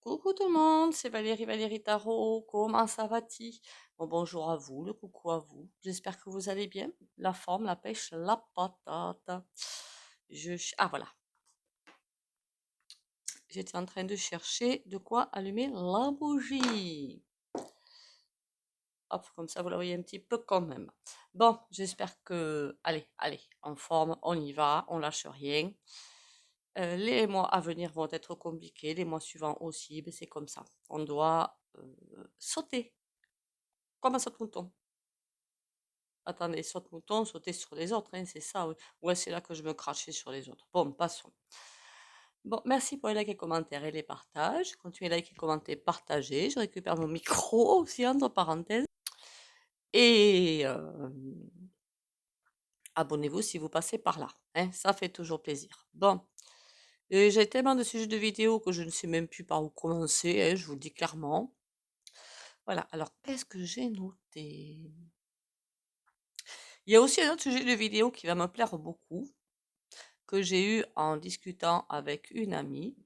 Coucou tout le monde, c'est Valérie Tarot. Comment ça va-t-il? Bon, bonjour à vous, le coucou à vous. J'espère que vous allez bien. La forme, la pêche, la patate. Ah voilà, j'étais en train de chercher de quoi allumer la bougie. Hop, comme ça vous la voyez un petit peu quand même. Bon, j'espère que... Allez, en forme, on y va, on lâche rien. Les mois à venir vont être compliqués, les mois suivants aussi, mais c'est comme ça. On doit sauter, comme un saute-mouton. Attendez, saute-mouton, sauter sur les autres, hein, c'est ça, oui. Ouais, c'est là que je me crachais sur les autres. Bon, passons. Bon, merci pour les likes et commentaires et les partages. Continuez à liker, commenter, partager. Je récupère mon micro aussi, entre parenthèses. Et abonnez-vous si vous passez par là, hein, ça fait toujours plaisir. Bon, j'ai tellement de sujets de vidéos que je ne sais même plus par où commencer, hein, je vous le dis clairement. Voilà, alors qu'est-ce que j'ai noté? Il y a aussi un autre sujet de vidéo qui va me plaire beaucoup, que j'ai eu en discutant avec une amie,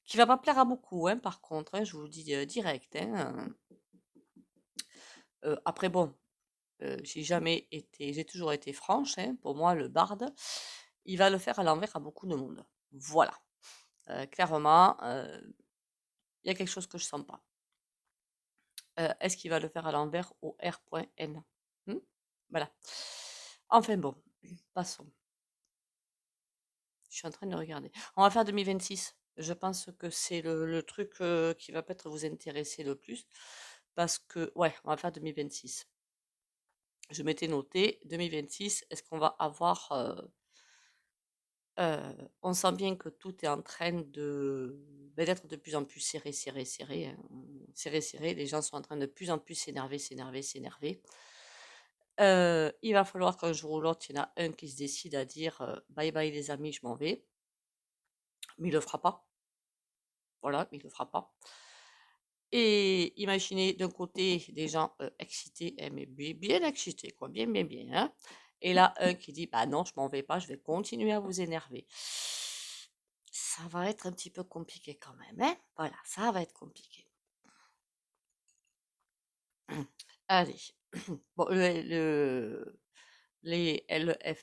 qui va pas plaire à beaucoup, hein, par contre, hein, je vous le dis direct. Hein. Après, bon, j'ai toujours été franche, hein, pour moi, le barde, il va le faire à l'envers à beaucoup de monde. Voilà. Clairement, il y a quelque chose que je sens pas. Est-ce qu'il va le faire à l'envers au R.N? Voilà. Enfin bon, passons. Je suis en train de regarder. On va faire 2026. Je pense que c'est le truc qui va peut-être vous intéresser le plus. Parce que, ouais, on va faire 2026. Je m'étais noté 2026. Est-ce qu'on va avoir. On sent bien que tout est en train d'être de plus en plus serré, hein. Serré. Les gens sont en train de plus en plus s'énerver. Il va falloir qu'un jour ou l'autre, il y en a un qui se décide à dire bye bye les amis, je m'en vais. Mais il le fera pas. Voilà, il le fera pas. Et imaginez d'un côté des gens excités, mais bien excités, quoi, bien, hein. Et là, un qui dit, bah non, je m'en vais pas, je vais continuer à vous énerver. Ça va être un petit peu compliqué quand même, hein. Voilà, ça va être compliqué. Allez. Bon, les L.F.L.I,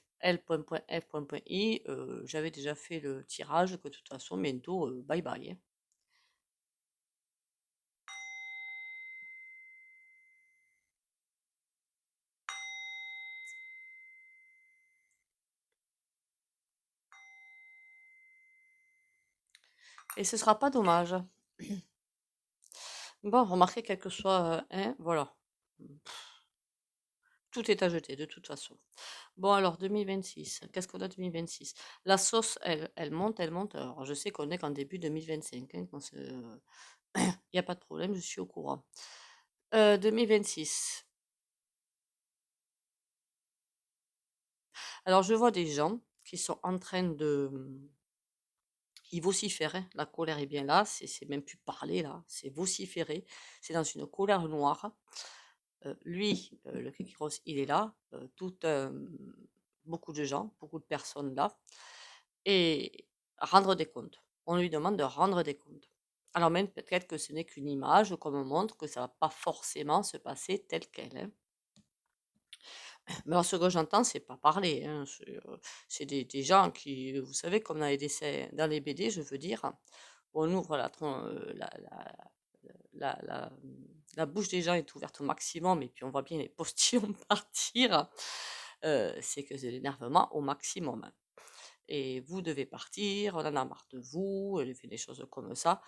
j'avais déjà fait le tirage, que de toute façon, bientôt, bye bye, hein. Et ce sera pas dommage. Bon, remarquez, quel que soit, hein, voilà. Tout est à jeter, de toute façon. Bon, alors, 2026. Qu'est-ce qu'on a 2026? La sauce, elle monte, elle monte. Alors, je sais qu'on est qu'en début 2025, hein, il n'y a pas de problème, je suis au courant. 2026. Alors, je vois des gens qui sont en train de... Ils vocifèrent, hein. La colère est bien là, c'est même plus parler, là, c'est vociférer. C'est dans une colère noire. Lui, le Kékiros, il est là, beaucoup de gens, beaucoup de personnes là, et rendre des comptes. On lui demande de rendre des comptes. Alors même peut-être que ce n'est qu'une image, comme montre que ça va pas forcément se passer tel quel, hein. Mais alors ce que j'entends, c'est pas parler, hein, c'est des gens qui, vous savez, comme dans les dessins, dans les BD, je veux dire, on ouvre la bouche des gens est ouverte au maximum et puis on voit bien les postillons partir. C'est que c'est l'énervement au maximum. Et vous devez partir, on en a marre de vous, elle fait des choses comme ça.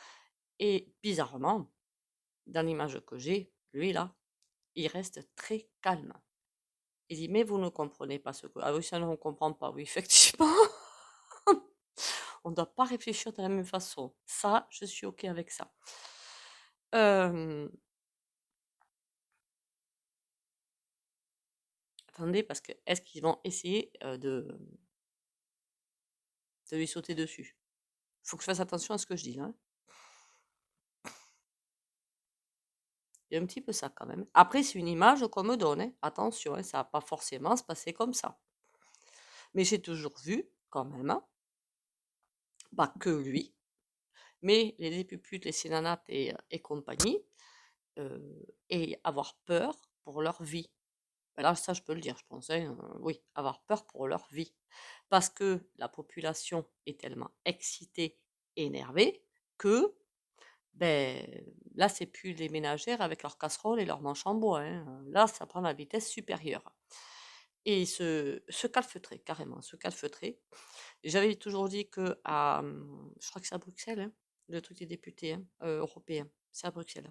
Et bizarrement, dans l'image que j'ai, lui là, il reste très calme. Il dit, mais vous ne comprenez pas ce que... Ah oui, ça, on ne comprend pas, oui, effectivement. On ne doit pas réfléchir de la même façon. Ça, je suis OK avec ça. Attendez, parce que est-ce qu'ils vont essayer de lui sauter dessus? Il faut que je fasse attention à ce que je dis, hein. Il y a un petit peu ça quand même. Après, c'est une image qu'on me donne, hein. Attention, hein, ça va pas forcément se passer comme ça. Mais j'ai toujours vu, quand même, hein, pas que lui, Mais les puputes, les sénanates et compagnie, et avoir peur pour leur vie. Ben là, ça, je peux le dire, je pense, hein, oui, avoir peur pour leur vie. Parce que la population est tellement excitée, énervée, que ben, là, c'est plus les ménagères avec leurs casseroles et leurs manches en bois, hein. Là, ça prend la vitesse supérieure. Et se calfeutrer, carrément, se calfeutrer. J'avais toujours dit que je crois que c'est à Bruxelles, hein, le truc des députés hein, européens, c'est à Bruxelles.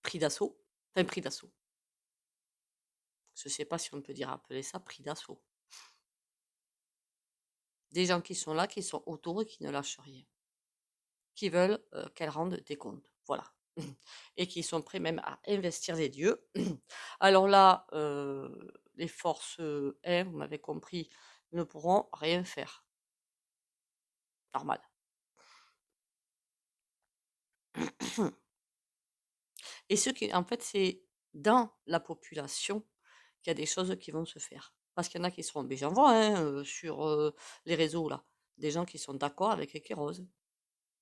Prix d'assaut, enfin prix d'assaut. Je ne sais pas si on peut dire appeler ça prix d'assaut. Des gens qui sont là, qui sont autour et qui ne lâchent rien. Qui veulent qu'elle rende des comptes. Voilà. Et qui sont prêts même à investir les dieux. Alors là, les forces, vous m'avez compris, ne pourront rien faire. Normal. Et ce qui, en fait, c'est dans la population qu'il y a des choses qui vont se faire. Parce qu'il y en a qui seront, mais j'en vois hein, sur les réseaux là, des gens qui sont d'accord avec Rose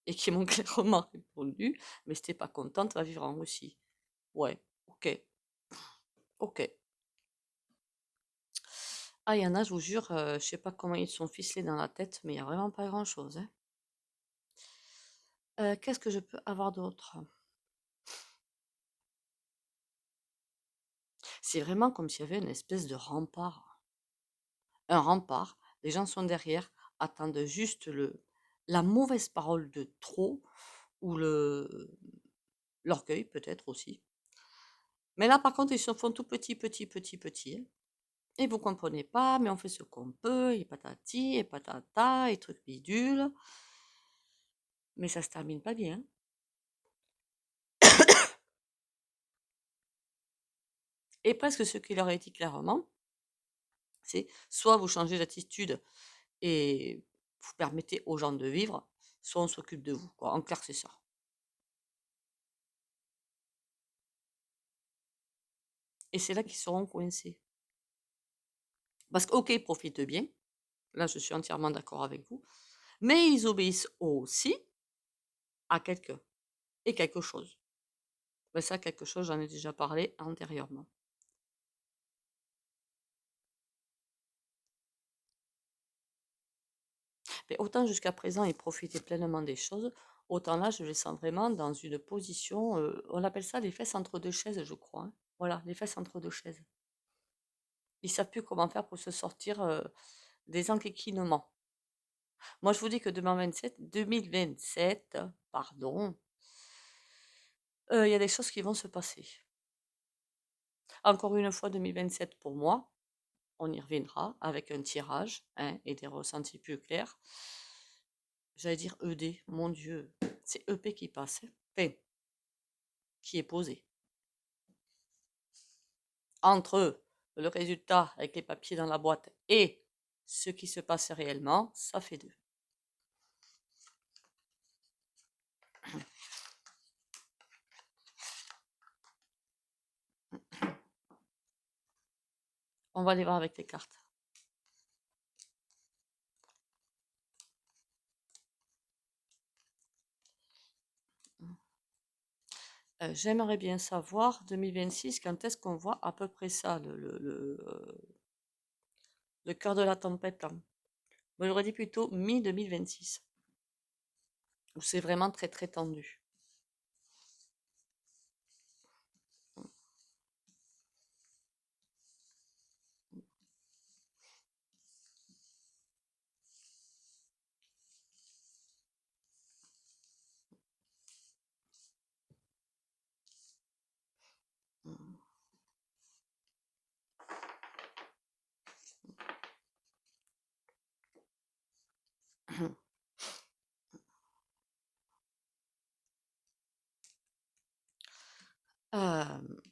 et qui m'ont clairement répondu, mais si t'es pas contente, va vivre en Russie. Ouais, ok, ok. Ah, il y en a, je vous jure, je sais pas comment ils sont ficelés dans la tête, mais il y a vraiment pas grand-chose, hein. Qu'est-ce que je peux avoir d'autre? C'est vraiment comme s'il y avait une espèce de rempart. Un rempart, les gens sont derrière, attendent juste la mauvaise parole de trop ou l'orgueil peut-être aussi. Mais là, par contre, ils se font tout petit, petit, petit, petit, hein. Et vous comprenez pas, mais on fait ce qu'on peut, et patati, et patata, et truc bidule. Mais ça se termine pas bien. Et presque ce qu'il leur a dit clairement, c'est soit vous changez d'attitude et vous permettez aux gens de vivre, soit on s'occupe de vous, quoi. En clair, c'est ça. Et c'est là qu'ils seront coincés. Parce que, ok, ils profitent bien, là je suis entièrement d'accord avec vous, mais ils obéissent aussi à quelqu'un et quelque chose. Mais ça, quelque chose, j'en ai déjà parlé antérieurement. Mais autant jusqu'à présent, ils profitaient pleinement des choses, autant là, je les sens vraiment dans une position, on appelle ça les fesses entre deux chaises, je crois, hein. Voilà, les fesses entre deux chaises. Ils savent plus comment faire pour se sortir des enquiquinements. Moi, je vous dis que 2027, pardon, il y a des choses qui vont se passer. Encore une fois, 2027 pour moi, on y reviendra avec un tirage hein, et des ressentis plus clairs. J'allais dire ED, mon Dieu, c'est EP qui passe, hein. Enfin, qui est posé. Entre le résultat avec les papiers dans la boîte et ce qui se passe réellement, ça fait deux. On va aller voir avec les cartes. J'aimerais bien savoir, 2026, quand est-ce qu'on voit à peu près ça, le cœur de la tempête, là. Moi, j'aurais dit plutôt mi-2026, où c'est vraiment très très tendu.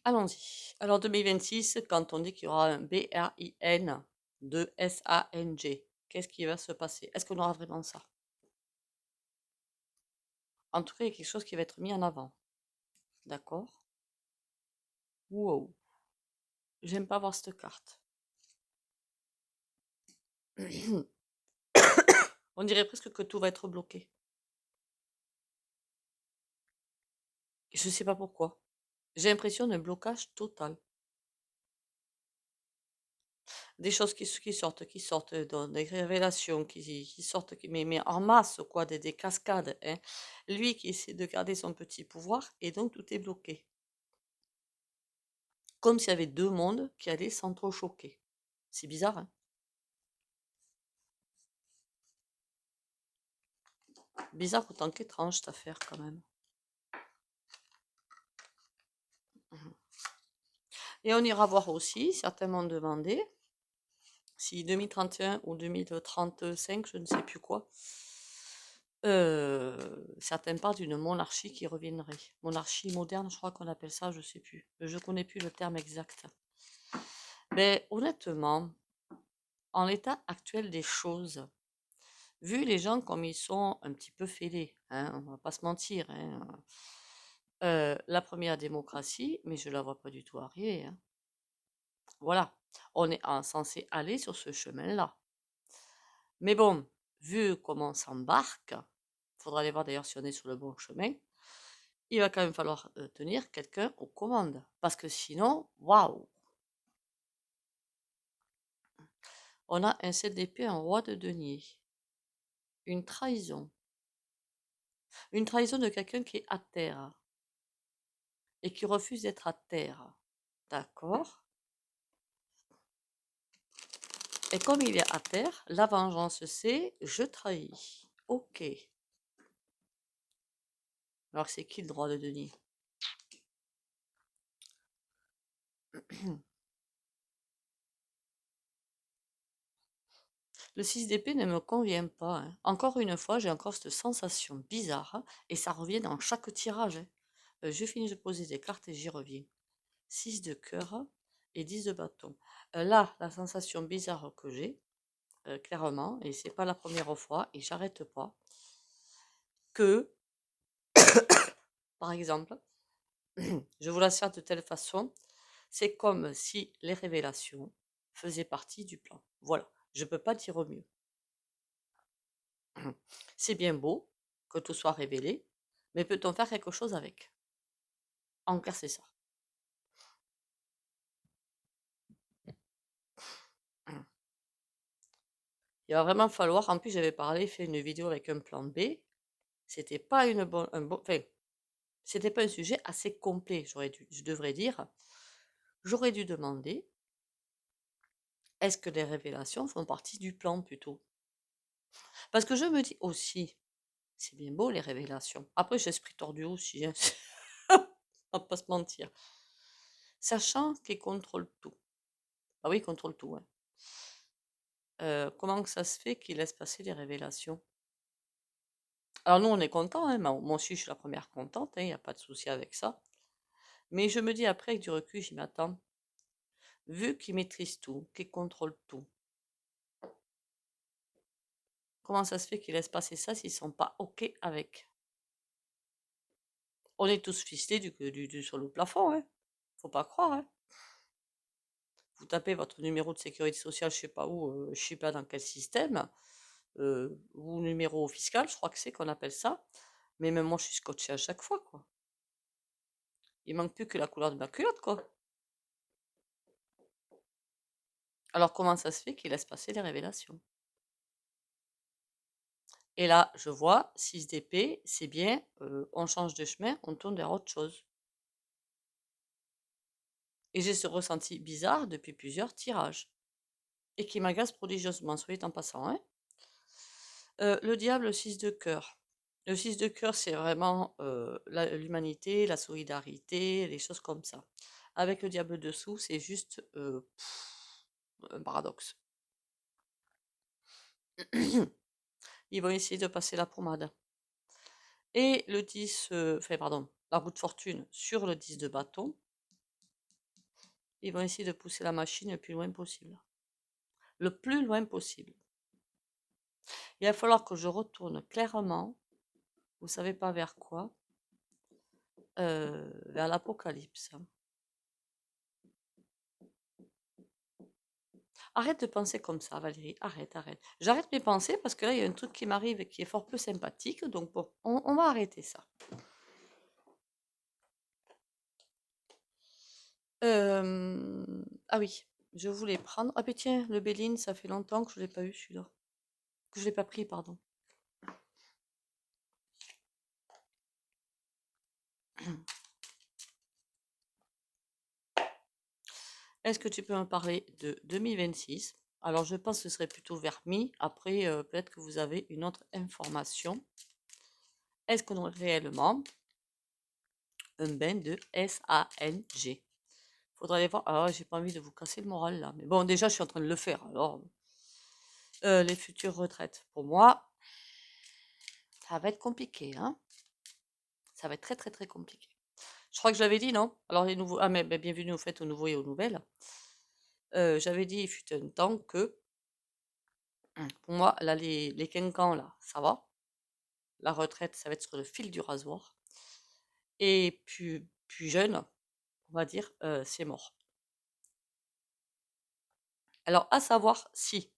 Allons-y. Alors 2026, quand on dit qu'il y aura un BRIN de SANG, qu'est-ce qui va se passer? Est-ce qu'on aura vraiment ça? En tout cas, il y a quelque chose qui va être mis en avant. D'accord? Wow. J'aime pas voir cette carte. On dirait presque que tout va être bloqué. Je ne sais pas pourquoi. J'ai l'impression d'un blocage total. Des choses qui sortent, dans des révélations qui sortent, mais en masse, quoi, des cascades, hein. Lui qui essaie de garder son petit pouvoir, et donc tout est bloqué. Comme s'il y avait deux mondes qui allaient s'entrechoquer. C'est bizarre, hein. Bizarre autant qu'étrange, cette affaire, quand même. Et on ira voir aussi, certains m'ont demandé, si 2031 ou 2035, je ne sais plus quoi, certains parlent d'une monarchie qui reviendrait. Monarchie moderne, je crois qu'on appelle ça, je ne sais plus. Je ne connais plus le terme exact. Mais honnêtement, en l'état actuel des choses, vu les gens comme ils sont un petit peu fêlés, hein, on va pas se mentir, hein, la première démocratie, mais je la vois pas du tout arriver, hein. Voilà, on est censé aller sur ce chemin-là. Mais bon, vu comment on s'embarque, faudra aller voir d'ailleurs si on est sur le bon chemin, il va quand même falloir tenir quelqu'un aux commandes. Parce que sinon, waouh! On a un 7 d'épée, un roi de denier. Une trahison. Une trahison de quelqu'un qui est à terre et qui refuse d'être à terre. D'accord? Et comme il est à terre, la vengeance c'est je trahis. Ok. Alors c'est qui le droit de denier? Le 6 d'épée ne me convient pas, hein. Encore une fois, j'ai encore cette sensation bizarre, hein, et ça revient dans chaque tirage, hein. Je finis de poser des cartes et j'y reviens. 6 de cœur et 10 de bâton. Là, la sensation bizarre que j'ai, clairement, et c'est pas la première fois, et j'arrête pas, que, par exemple, je vous la sers de telle façon, c'est comme si les révélations faisaient partie du plan. Voilà, je peux pas dire mieux. C'est bien beau que tout soit révélé, mais peut-on faire quelque chose avec? En clair, c'est ça. Il va vraiment falloir, en plus j'avais fait une vidéo avec un plan B, c'était pas enfin, c'était pas un sujet assez complet, je devrais dire. J'aurais dû demander, est-ce que les révélations font partie du plan plutôt? Parce que je me dis aussi, c'est bien beau les révélations. Après, j'ai l'esprit tordu aussi, hein. On va pas se mentir. Sachant qu'il contrôle tout. Ah oui, il contrôle tout, hein. Comment que ça se fait qu'il laisse passer les révélations? Alors nous, on est content, hein, moi aussi je suis la première contente, il n'y a pas de souci avec ça. Mais je me dis après, avec du recul, j'y m'attends. Vu qu'il maîtrise tout, qu'il contrôle tout, comment ça se fait qu'ils laissent passer ça s'ils sont pas OK avec? On est tous ficelés sur le plafond, hein. Faut pas croire, hein. Vous tapez votre numéro de sécurité sociale, je sais pas où, je sais pas dans quel système, ou numéro fiscal, je crois que c'est qu'on appelle ça. Mais même moi, je suis scotché à chaque fois, quoi. Il manque plus que la couleur de ma culotte, quoi. Alors comment ça se fait qu'il laisse passer les révélations? Et là, je vois 6 d'épée, c'est bien, on change de chemin, on tourne vers autre chose. Et j'ai ce ressenti bizarre depuis plusieurs tirages. Et qui m'agace prodigieusement, soyez en passant, hein. Le diable, 6 de cœur. Le 6 de cœur, c'est vraiment l'humanité, la solidarité, les choses comme ça. Avec le diable dessous, c'est juste un paradoxe. Ils vont essayer de passer la pommade. Et le 10, enfin pardon, la roue de fortune sur le 10 de bâton, ils vont essayer de pousser la machine le plus loin possible. Le plus loin possible. Il va falloir que je retourne clairement, vous savez pas vers quoi, vers l'apocalypse. Arrête de penser comme ça, Valérie. Arrête, arrête. J'arrête mes pensées parce que là, il y a un truc qui m'arrive qui est fort peu sympathique. Donc bon, on va arrêter ça. Ah oui, je voulais prendre. Ah, mais tiens, le Béline, ça fait longtemps que je l'ai pas eu celui-là. Que je l'ai pas pris, pardon. Est-ce que tu peux me parler de 2026? Alors, je pense que ce serait plutôt vers mi. Après, peut-être que vous avez une autre information. Est-ce qu'on aurait réellement un bain de SANG? Faudra aller voir. Ah, j'ai pas envie de vous casser le moral là. Mais bon, déjà, je suis en train de le faire. Alors, les futures retraites. Pour moi, ça va être compliqué, hein? Ça va être très, très, très compliqué. Je crois que je l'avais dit, non? Alors, les nouveaux. Ah, mais bienvenue au fait aux nouveaux et aux nouvelles. J'avais dit, il fut un temps que, pour moi, là, les quinquans, là, ça va. La retraite, ça va être sur le fil du rasoir. Et plus jeune, on va dire, c'est mort. Alors, à savoir si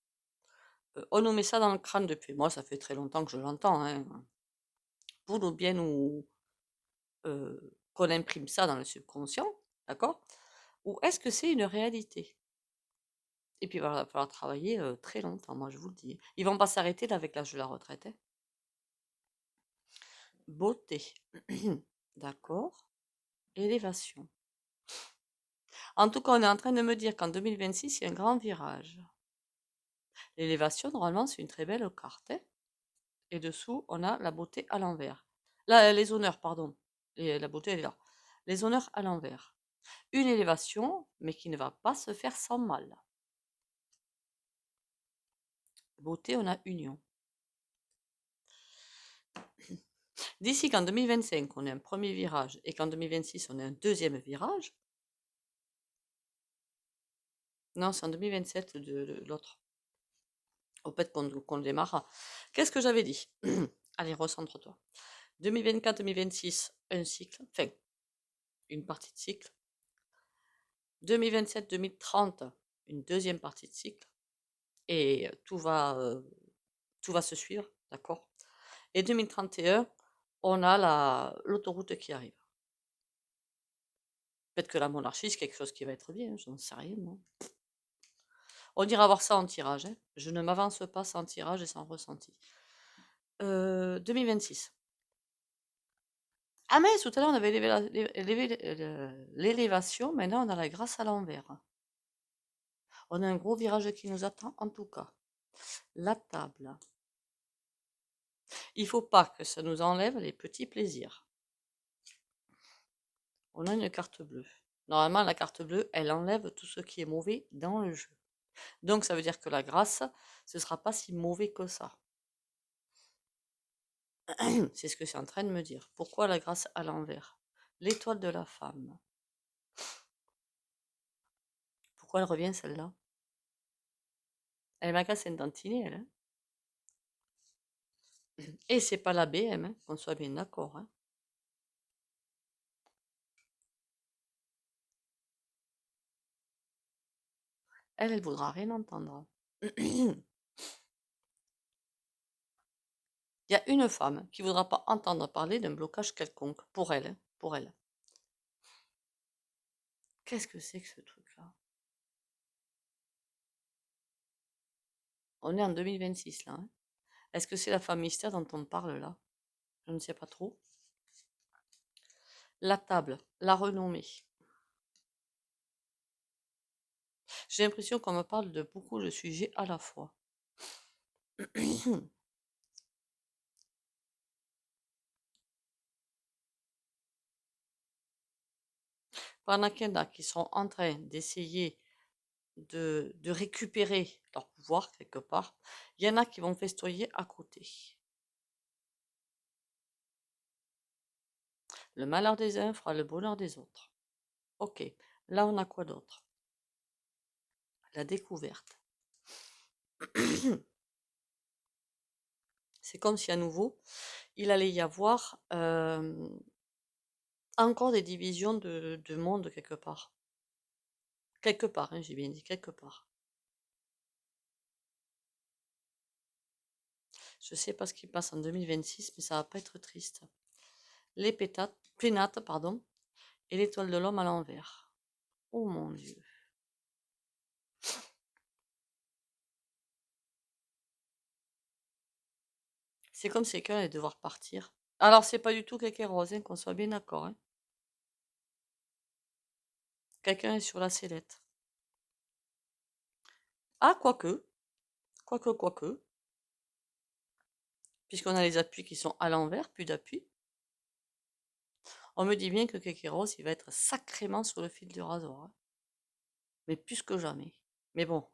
on nous met ça dans le crâne depuis. Moi, ça fait très longtemps que je l'entends, hein. Pour nous bien nous. Qu'on imprime ça dans le subconscient, d'accord? Ou est-ce que c'est une réalité? Et puis, il va falloir travailler très longtemps, moi, je vous le dis. Ils vont pas s'arrêter là avec l'âge de la retraite, hein. Beauté. D'accord. Élévation. En tout cas, on est en train de me dire qu'en 2026, il y a un grand virage. L'élévation, normalement, c'est une très belle carte, hein. Et dessous, on a la beauté à l'envers. Là, les honneurs, pardon. La beauté, elle est là. Les honneurs à l'envers. Une élévation, mais qui ne va pas se faire sans mal. Beauté, on a union. D'ici qu'en 2025, on ait un premier virage et qu'en 2026, on ait un deuxième virage. Non, c'est en 2027 de l'autre. Au fait qu'on démarre. Qu'est-ce que j'avais dit? Allez, recentre-toi. 2024-2026, un cycle, enfin, une partie de cycle. 2027-2030, une deuxième partie de cycle. Et tout va se suivre, d'accord? Et 2031, on a l'autoroute qui arrive. Peut-être que la monarchie, c'est quelque chose qui va être bien, je n'en sais rien, moi. On ira voir ça en tirage, hein. Je ne m'avance pas sans tirage et sans ressenti. 2026. Ah mais tout à l'heure on avait l'élévation, maintenant on a la grâce à l'envers. On a un gros virage qui nous attend en tout cas. La table. Il faut pas que ça nous enlève les petits plaisirs. On a une carte bleue. Normalement la carte bleue, elle enlève tout ce qui est mauvais dans le jeu. Donc ça veut dire que la grâce, ce sera pas si mauvais que ça. C'est ce que c'est en train de me dire. Pourquoi la grâce à l'envers? L'étoile de la femme. Pourquoi elle revient celle-là? Elle m'a cassé une tantinée, elle, hein. Et c'est pas la BM, hein, qu'on soit bien d'accord, hein. Elle voudra rien entendre. Il y a une femme qui voudra pas entendre parler d'un blocage quelconque. Pour elle, hein, pour elle. Qu'est-ce que c'est que ce truc-là? On est en 2026 là, hein. Est-ce que c'est la femme mystère dont on parle là? Je ne sais pas trop. La table, la renommée. J'ai l'impression qu'on me parle de beaucoup de sujets à la fois. Pendant qu'il y en a qui sont en train d'essayer de récupérer leur pouvoir quelque part, il y en a qui vont festoyer à côté. Le malheur des uns fera le bonheur des autres. Ok, là on a quoi d'autre? La découverte. C'est comme si à nouveau, il allait y avoir encore des divisions de monde quelque part. Quelque part, hein, j'ai bien dit quelque part. Je sais pas ce qui passe en 2026, mais ça va pas être triste. Les pénates, pardon, et l'étoile de l'homme à l'envers. Oh mon Dieu. C'est comme si quelqu'un allait devoir partir. Alors, c'est pas du tout quelqu'un rose, hein, qu'on soit bien d'accord. Hein. Quelqu'un est sur la sellette. Ah, quoique. Quoique. Puisqu'on a les appuis qui sont à l'envers, plus d'appui. On me dit bien que Kekeros, il va être sacrément sur le fil du rasoir. Hein. Mais plus que jamais. Mais bon,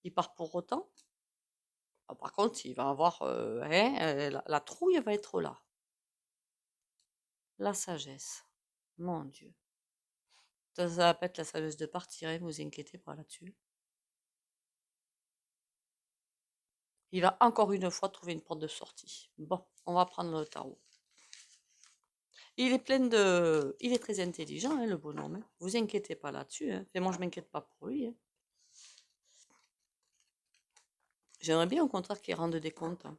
il part pour autant. Ah, par contre, il va avoir... la trouille va être là. La sagesse. Mon Dieu. Ça va pas être la sagesse de partir, hein, vous inquiétez pas là-dessus. Il va encore une fois trouver une porte de sortie. Bon, on va prendre le tarot. Il est plein de... Il est très intelligent, hein, le bonhomme. Hein. Vous inquiétez pas là-dessus. Hein. Et moi, je m'inquiète pas pour lui. Hein. J'aimerais bien, au contraire, qu'il rende des comptes. Hein.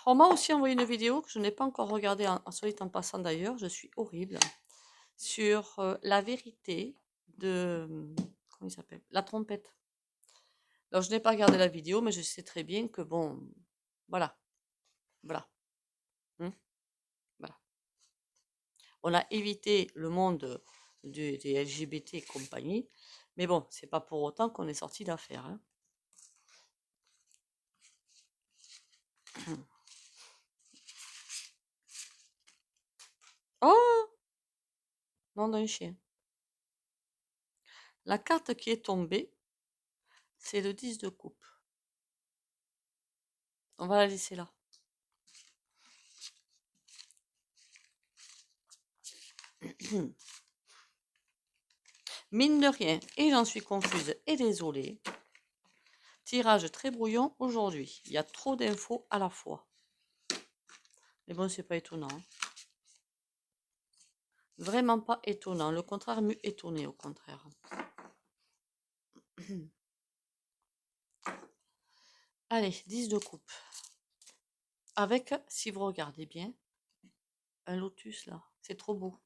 On m'a aussi envoyé une vidéo que je n'ai pas encore regardée en passant d'ailleurs. Je suis horrible. Sur la vérité de... Comment il s'appelle? La trompette. Alors, je n'ai pas regardé la vidéo, mais je sais très bien que, bon, voilà. Voilà. Hein, voilà. On a évité le monde des LGBT et compagnie, mais bon, c'est pas pour autant qu'on est sorti d'affaire. Hein. Oh, nom d'un chien. La carte qui est tombée, c'est le 10 de coupe. On va la laisser là. Mine de rien, et j'en suis confuse et désolée. Tirage très brouillon aujourd'hui. Il y a trop d'infos à la fois. Mais bon, c'est pas étonnant. Hein. Vraiment pas étonnant. Le contraire m'eût étonné, au contraire. Allez, 10 de coupe. Avec, si vous regardez bien, un lotus là. C'est trop beau.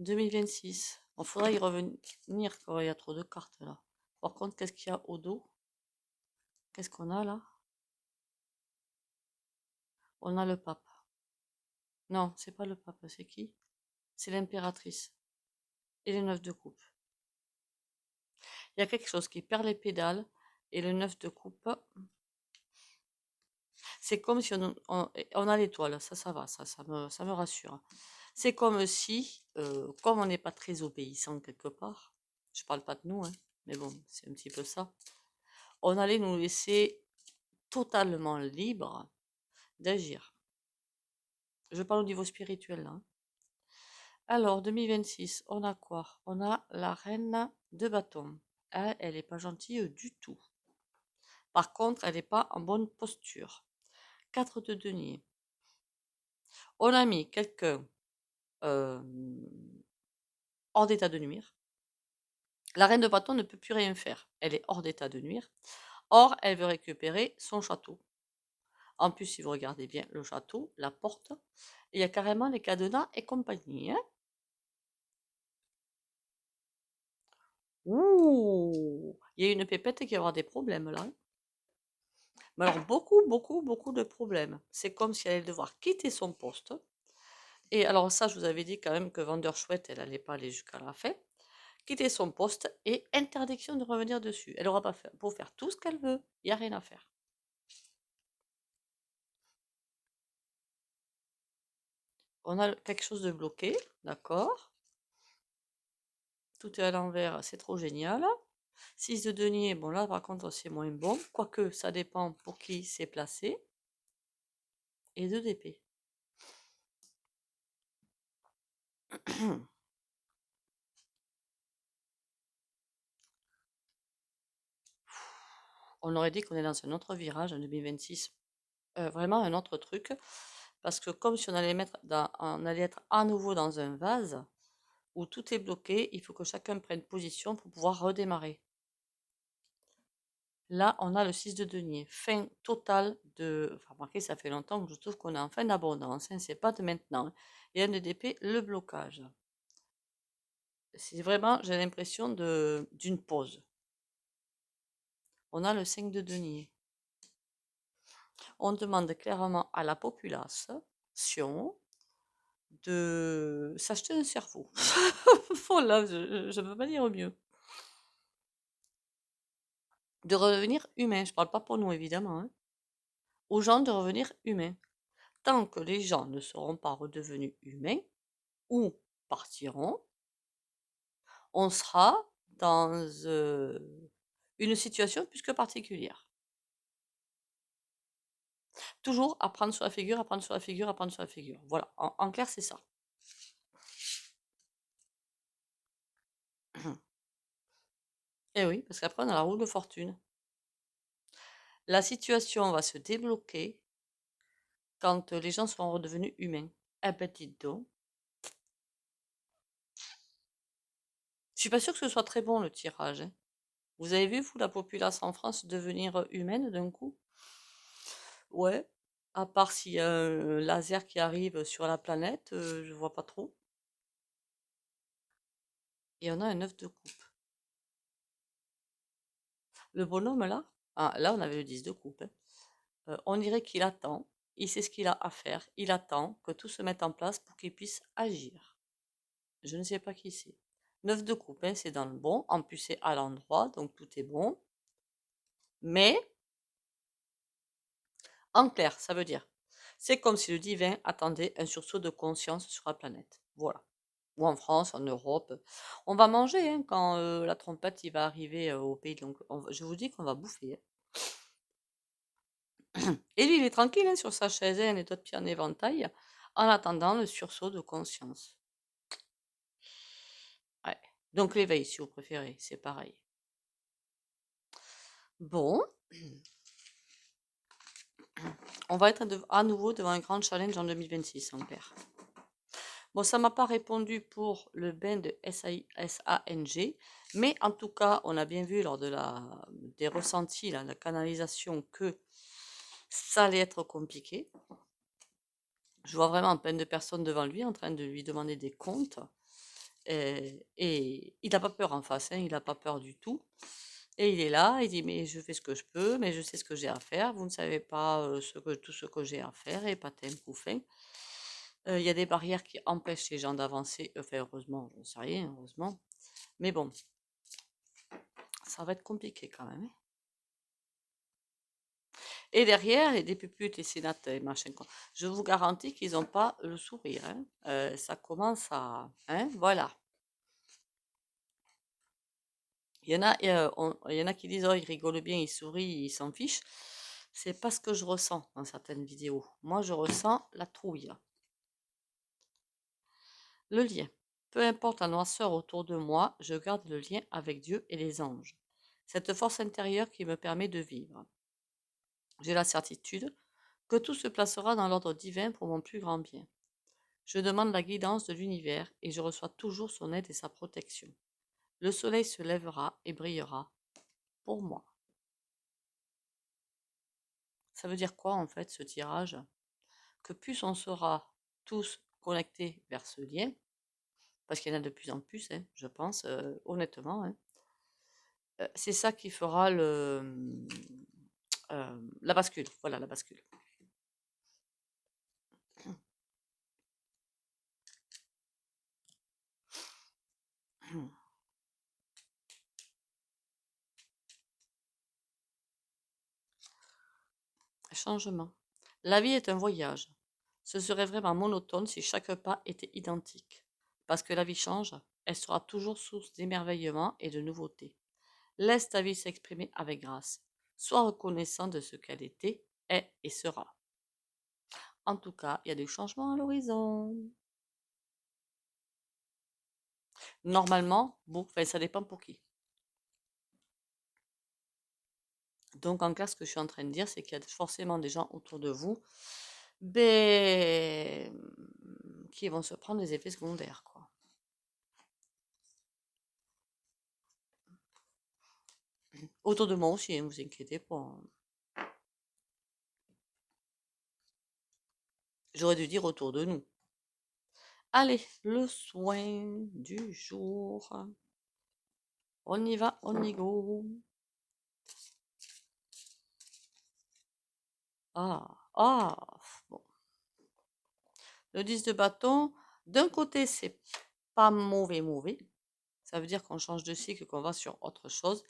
2026. Il faudra y revenir quand il y a trop de cartes là. Par contre, qu'est-ce qu'il y a au dos? Qu'est-ce qu'on a là? On a le pape. Non, c'est pas le pape, c'est qui? C'est l'impératrice. Et le 9 de coupe. Il y a quelque chose qui perd les pédales. Et le 9 de coupe, c'est comme si on a l'étoile. Ça va, ça me rassure. C'est comme si, comme on n'est pas très obéissant quelque part, je parle pas de nous, hein, mais bon, c'est un petit peu ça, on allait nous laisser totalement libres d'agir. Je parle au niveau spirituel là. Hein. Alors, 2026, on a quoi? On a la reine de bâton. Elle n'est pas gentille du tout. Par contre, elle n'est pas en bonne posture. 4 de denier. On a mis quelqu'un hors d'état de nuire. La reine de bâton ne peut plus rien faire. Elle est hors d'état de nuire. Or, elle veut récupérer son château. En plus, si vous regardez bien le château, la porte, il y a carrément les cadenas et compagnie. Hein. Ouh, il y a une pépette qui va avoir des problèmes là. Hein. Mais alors beaucoup de problèmes. C'est comme si elle allait devoir quitter son poste. Et alors ça, je vous avais dit quand même que Vendeur Chouette, elle n'allait pas aller jusqu'à la fin. Quitter son poste et interdiction de revenir dessus. Elle aura pas fait, pour faire tout ce qu'elle veut. Il n'y a rien à faire. On a quelque chose de bloqué, d'accord. Tout est à l'envers, c'est trop génial. 6 de denier, bon là par contre c'est moins bon, quoique ça dépend pour qui c'est placé. Et 2 d'épée. On aurait dit qu'on est dans un autre virage en 2026. Vraiment un autre truc. Parce que comme si on allait on allait être à nouveau dans un vase où tout est bloqué, il faut que chacun prenne position pour pouvoir redémarrer. Là, on a le 6 de denier. Fin totale de... Enfin, remarquez, ça fait longtemps que je trouve qu'on est en fin d'abondance. Hein, c'est pas de maintenant. Hein. Et un d'épée, le blocage. C'est vraiment, j'ai l'impression d'une pause. On a le 5 de denier. On demande clairement à la population de s'acheter un cerveau. Voilà, je ne peux pas dire mieux. De redevenir humain. Je ne parle pas pour nous, évidemment. Hein. Aux gens de revenir humains. Tant que les gens ne seront pas redevenus humains ou partiront, on sera dans une situation plus que particulière. Toujours apprendre sur la figure, apprendre sur la figure, apprendre sur la figure. Voilà, en clair, c'est ça. Et oui, parce qu'après, on a la roue de fortune. La situation va se débloquer quand les gens seront redevenus humains. Un petit dos. Je suis pas sûre que ce soit très bon le tirage. Hein. Vous avez vu, vous, la population en France devenir humaine d'un coup? Ouais. À part s'il y a un laser qui arrive sur la planète, je vois pas trop. Et on a un 9 de coupe. Le bonhomme là, ah, là on avait le 10 de coupe. Hein. On dirait qu'il attend, il sait ce qu'il a à faire, il attend que tout se mette en place pour qu'il puisse agir. Je ne sais pas qui c'est. 9 de coupe, hein, c'est dans le bon, en plus c'est à l'endroit, donc tout est bon. Mais, en clair, ça veut dire, c'est comme si le divin attendait un sursaut de conscience sur la planète. Voilà. Ou en France, en Europe. On va manger hein, quand la trompette il va arriver au pays. Donc, je vous dis qu'on va bouffer. Hein. Et lui, il est tranquille hein, sur sa chaise, hein, les doigts de pied en éventail, en attendant le sursaut de conscience. Ouais. Donc l'éveil, si vous préférez, c'est pareil. Bon, on va être à nouveau devant un grand challenge en 2026, en clair. Bon, ça m'a pas répondu pour le bain de SANG, mais en tout cas, on a bien vu lors de des ressentis, la canalisation, que ça allait être compliqué. Je vois vraiment plein de personnes devant lui en train de lui demander des comptes. Et il n'a pas peur en face, hein, il n'a pas peur du tout. Et il est là, il dit, mais je fais ce que je peux, mais je sais ce que j'ai à faire. Vous ne savez pas tout ce que j'ai à faire, et patin, couffin. Il y a des barrières qui empêchent les gens d'avancer. Enfin, heureusement, je ne sais rien, heureusement. Mais bon, ça va être compliqué quand même. Hein. Et derrière, les députés, les sénateurs et machin. Je vous garantis qu'ils n'ont pas le sourire. Hein. Ça commence à... Hein, voilà. Il y en a qui disent, oh, il rigole bien, il sourit, il s'en fiche. C'est pas ce que je ressens dans certaines vidéos. Moi, je ressens la trouille. Le lien. Peu importe la noirceur autour de moi, je garde le lien avec Dieu et les anges. Cette force intérieure qui me permet de vivre. J'ai la certitude que tout se placera dans l'ordre divin pour mon plus grand bien. Je demande la guidance de l'univers et je reçois toujours son aide et sa protection. Le soleil se lèvera et brillera pour moi. Ça veut dire quoi en fait ce tirage? Que plus on sera tous connectés vers ce lien, parce qu'il y en a de plus en plus, hein, je pense, honnêtement, hein, c'est ça qui fera la bascule. Voilà, la bascule. Changement. La vie est un voyage. Ce serait vraiment monotone si chaque pas était identique. Parce que la vie change, elle sera toujours source d'émerveillement et de nouveautés. Laisse ta vie s'exprimer avec grâce. Sois reconnaissant de ce qu'elle était, est et sera. En tout cas, il y a des changements à l'horizon. Normalement, bon, enfin, ça dépend pour qui. Donc, en clair, ce que je suis en train de dire, c'est qu'il y a forcément des gens autour de vous ben, qui vont se prendre des effets secondaires, quoi. Autour de moi aussi, ne vous inquiétez pas, hein. J'aurais dû dire autour de nous. Allez, le soin du jour. On y va, on y go. Ah, ah, bon. Le 10 de bâton, d'un côté, c'est pas mauvais, mauvais. Ça veut dire qu'on change de cycle, qu'on va sur autre chose.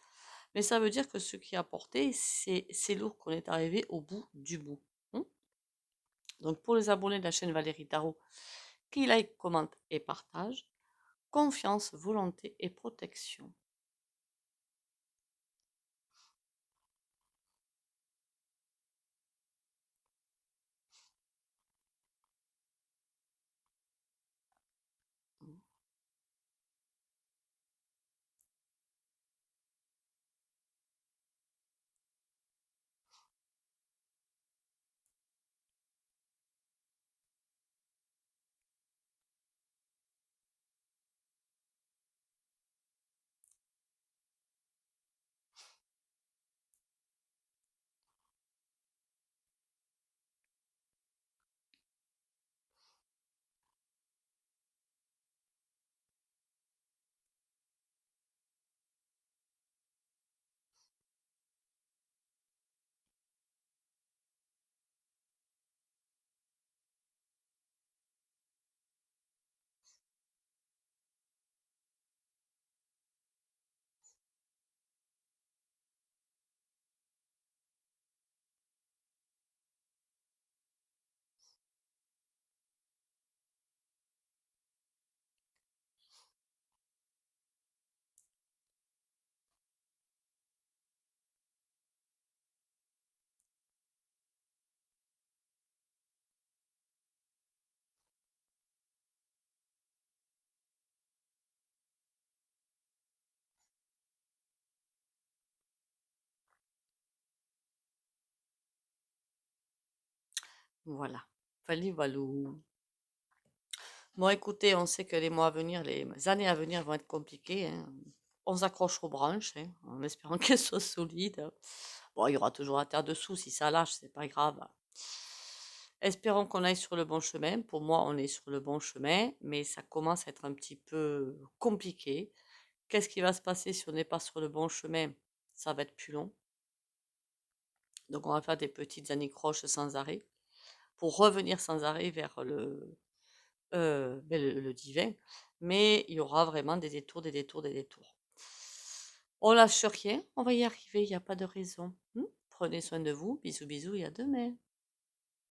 Mais ça veut dire que ce qui a porté, c'est lourd, qu'on est arrivé au bout du bout. Donc, pour les abonnés de la chaîne Valérie Tarot, qui like, commente et partage, confiance, volonté et protection. Voilà. Fallait valou. Bon, écoutez, on sait que les mois à venir, les années à venir vont être compliquées, hein. On s'accroche aux branches, hein, en espérant qu'elles soient solides. Bon, il y aura toujours la terre dessous. Si ça lâche, c'est pas grave. Espérons qu'on aille sur le bon chemin. Pour moi, on est sur le bon chemin, mais ça commence à être un petit peu compliqué. Qu'est-ce qui va se passer si on n'est pas sur le bon chemin? Ça va être plus long. Donc, on va faire des petites anicroches sans arrêt pour revenir sans arrêt vers le divin. Mais il y aura vraiment des détours, des détours, des détours. On lâche rien, on va y arriver, il n'y a pas de raison. Prenez soin de vous, bisous bisous et à demain.